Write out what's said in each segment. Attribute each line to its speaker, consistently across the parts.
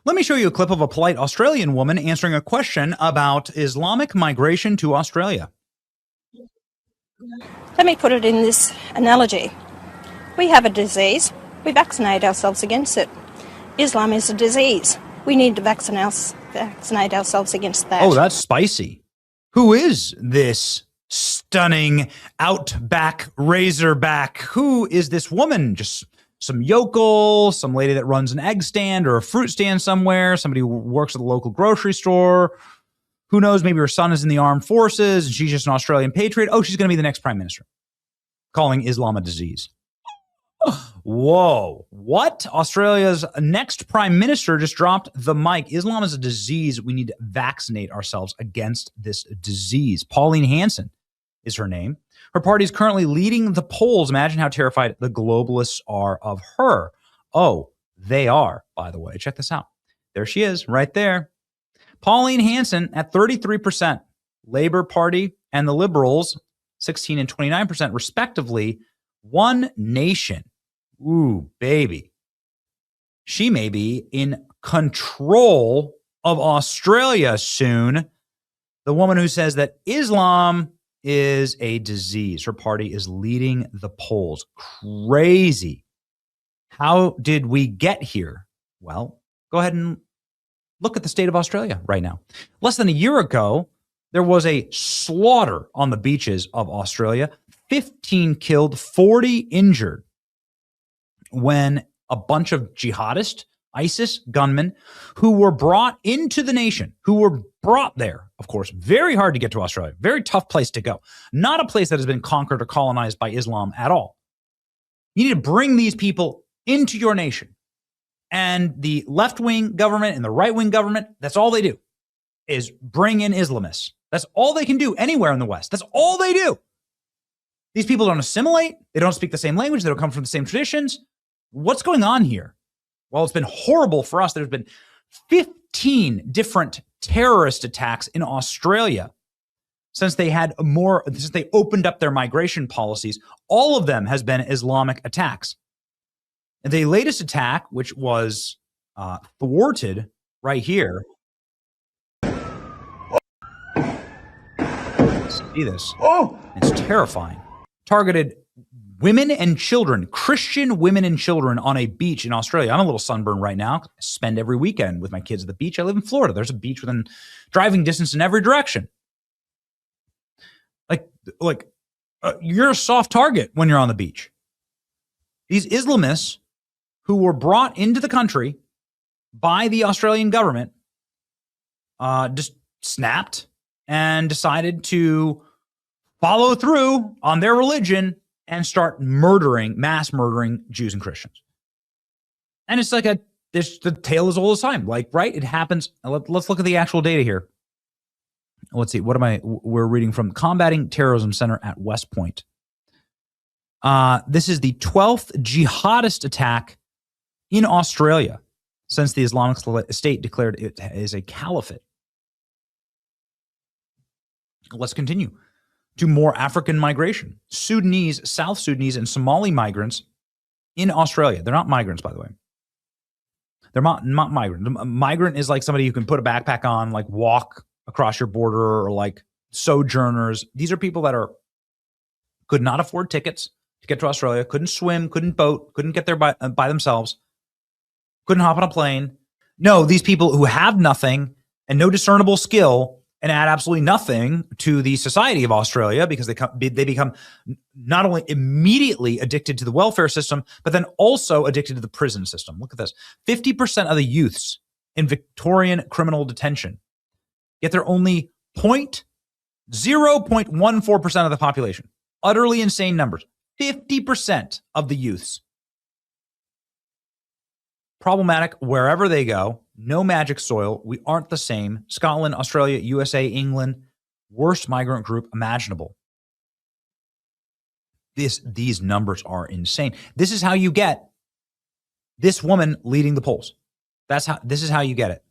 Speaker 1: Let me show you a clip of a polite Australian woman answering a question about Islamic migration to Australia.
Speaker 2: Let me put it in this analogy. We have a disease. We vaccinate ourselves against it. Islam is a disease. We need to vaccinate ourselves against that.
Speaker 1: Oh, that's spicy. Who is this stunning outback razorback? Who is this woman? Just some yokel, some lady that runs an egg stand or a fruit stand somewhere, somebody who works at the local grocery store. Who knows? Maybe her son is in the armed forces and she's just an Australian patriot. Oh, she's going to be the next prime minister. Calling Islam a disease. Whoa. What? Australia's next prime minister just dropped the mic. Islam is a disease. We need to vaccinate ourselves against this disease. Pauline Hanson is her name. Her party is currently leading the polls. Imagine how terrified the globalists are of her. Oh, they are, by the way. Check this out. There she is, right there. Pauline Hanson at 33%. Labour Party and the Liberals, 16 and 29%, respectively. One Nation. Ooh, baby. She may be in control of Australia soon. The woman who says that Islam is a disease. Her party is leading the polls. Crazy. How did we get here? Well, go ahead and look at the state of Australia right now. Less than a year ago, there was a slaughter on the beaches of Australia. 15 killed, 40 injured when a bunch of jihadist ISIS gunmen who were brought into the nation, who were brought there, of course, very hard to get to Australia, very tough place to go, not a place that has been conquered or colonized by Islam at all. You need to bring these people into your nation. And the left-wing government and the right-wing government, that's all they do, is bring in Islamists. That's all they can do anywhere in the West. That's all they do. These people don't assimilate. They don't speak the same language. They don't come from the same traditions. What's going on here? Well, it's been horrible for us. There's been 15 different terrorist attacks in Australia since they opened up their migration policies. All of them has been Islamic attacks. And the latest attack, which was thwarted right here. See this? Oh, it's terrifying. Targeted women and children, Christian women and children on a beach in Australia. I'm a little sunburned right now. I spend every weekend with my kids at the beach. I live in Florida. There's a beach within driving distance in every direction. You're a soft target when you're on the beach. These Islamists who were brought into the country by the Australian government just snapped and decided to follow through on their religion and start mass murdering Jews and Christians. And it's like the tale is all the time. Like, right? It happens. Let's look at the actual data here. Let's see. We're reading from Combating Terrorism Center at West Point. This is the 12th jihadist attack in Australia since the Islamic State declared it as a caliphate. Let's continue to more African migration. Sudanese, South Sudanese, and Somali migrants in Australia. They're not migrants, by the way. They're not migrant. A migrant is like somebody who can put a backpack on, like walk across your border, or like sojourners. These are people that could not afford tickets to get to Australia, couldn't swim, couldn't boat, couldn't get there by themselves, couldn't hop on a plane. No, these people who have nothing and no discernible skill and add absolutely nothing to the society of Australia, because they become not only immediately addicted to the welfare system, but then also addicted to the prison system. Look at this. 50% of the youths in Victorian criminal detention, yet they're only 0.14% of the population. Utterly insane numbers. 50% of the youths. Problematic wherever they go. No magic soil. We aren't the same. Scotland, Australia, USA, England, worst migrant group imaginable. These numbers are insane. This is how you get this woman leading the polls. This is how you get it.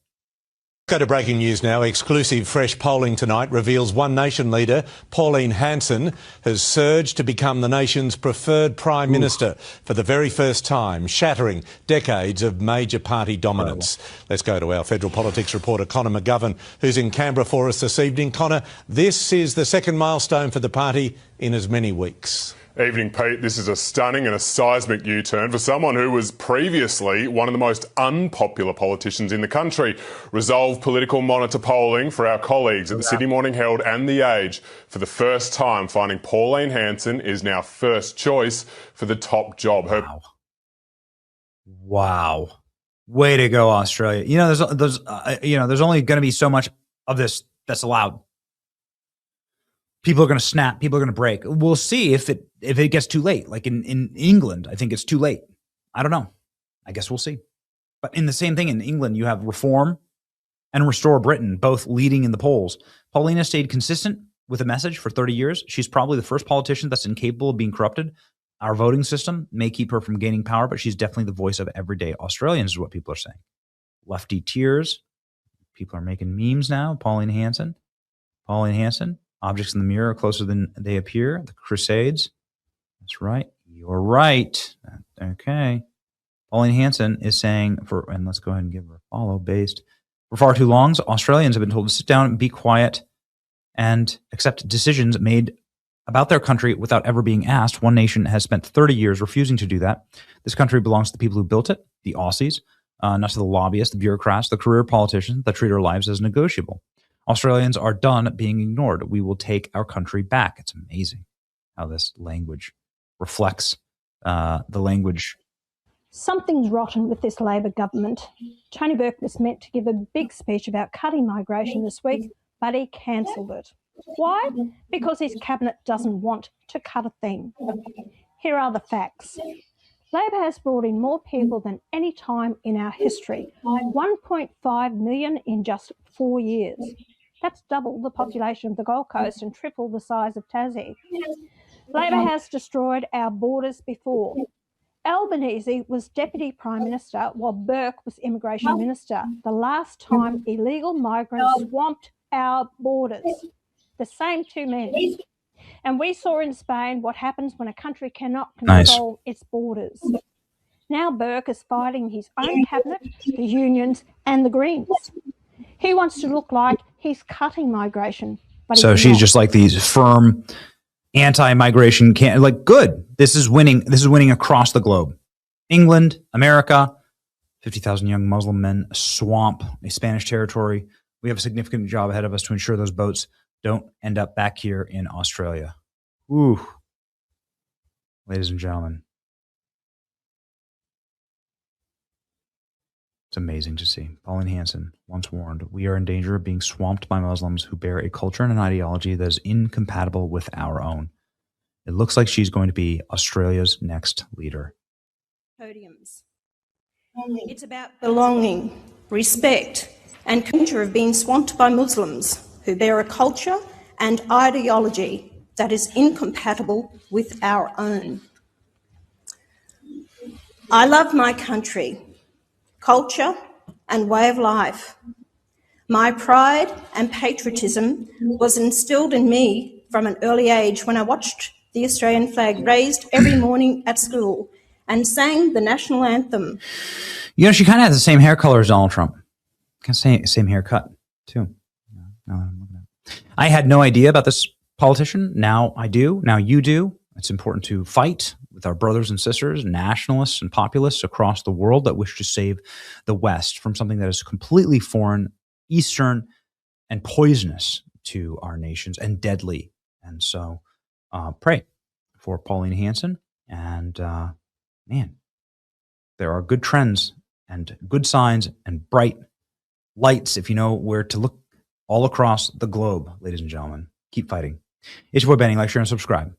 Speaker 3: Go to breaking news now. Exclusive fresh polling tonight reveals One Nation leader Pauline Hanson has surged to become the nation's preferred Prime Minister for the very first time, shattering decades of major party dominance. Let's go to our federal politics reporter Connor McGovern, who's in Canberra for us this evening. Connor, this is the second milestone for the party in as many weeks.
Speaker 4: Evening, Pete. This is a stunning and a seismic U-turn for someone who was previously one of the most unpopular politicians in the country. Resolve political monitor polling for our colleagues at the Sydney Morning Herald and The Age for the first time finding Pauline Hanson is now first choice for the top job.
Speaker 1: Wow. Way to go, Australia. You know, there's only going to be so much of this that's allowed. People are going to snap. People are going to break. We'll see if it gets too late. Like in England, I think it's too late. I don't know. I guess we'll see. But in the same thing in England, you have Reform and Restore Britain, both leading in the polls. Paulina stayed consistent with a message for 30 years. She's probably the first politician that's incapable of being corrupted. Our voting system may keep her from gaining power, but she's definitely the voice of everyday Australians, is what people are saying. Lefty tears. People are making memes now. Pauline Hanson. Objects in the mirror are closer than they appear. The Crusades. That's right. You're right. Okay. Pauline Hanson is saying, and let's go ahead and give her a follow, based. For far too long, Australians have been told to sit down and be quiet and accept decisions made about their country without ever being asked. One Nation has spent 30 years refusing to do that. This country belongs to the people who built it, the Aussies, not to the lobbyists, the bureaucrats, the career politicians that treat our lives as negotiable. Australians are done being ignored. We will take our country back. It's amazing how this language reflects the language.
Speaker 2: Something's rotten with this Labor government. Tony Burke was meant to give a big speech about cutting migration this week, but he cancelled it. Why? Because his cabinet doesn't want to cut a thing. Here are the facts. Labor has brought in more people than any time in our history, 1.5 million in just 4 years. That's double the population of the Gold Coast and triple the size of Tassie. Labor has destroyed our borders before. Albanese was Deputy Prime Minister while Burke was Immigration Minister, the last time illegal migrants swamped our borders. The same two men. And we saw in Spain what happens when a country cannot control its borders. Now Burke is fighting his own cabinet, the unions and the Greens. He wants to look like he's cutting migration. But
Speaker 1: so she's just like these firm anti-migration good. This is winning. This is winning across the globe. England, America, 50,000 young Muslim men swamp a Spanish territory. We have a significant job ahead of us to ensure those boats don't end up back here in Australia. Ooh. Ladies and gentlemen. It's amazing to see. Pauline Hanson once warned, we are in danger of being swamped by Muslims who bear a culture and an ideology that is incompatible with our own. It looks like she's going to be Australia's next leader.
Speaker 2: Podiums. It's about belonging, respect, and culture of being swamped by Muslims who bear a culture and ideology that is incompatible with our own. I love my country, culture, and way of life. My pride and patriotism was instilled in me from an early age when I watched the Australian flag raised every morning at school and sang the national anthem.
Speaker 1: You know, she kind of has the same hair color as Donald Trump. Same haircut, too. I had no idea about this politician. Now I do. Now you do. It's important to fight with our brothers and sisters, nationalists and populists across the world that wish to save the West from something that is completely foreign, Eastern, and poisonous to our nations and deadly. And so pray for Pauline Hanson. And man, there are good trends and good signs and bright lights if you know where to look all across the globe, ladies and gentlemen. Keep fighting. It's your boy Benny. Like, share, and subscribe.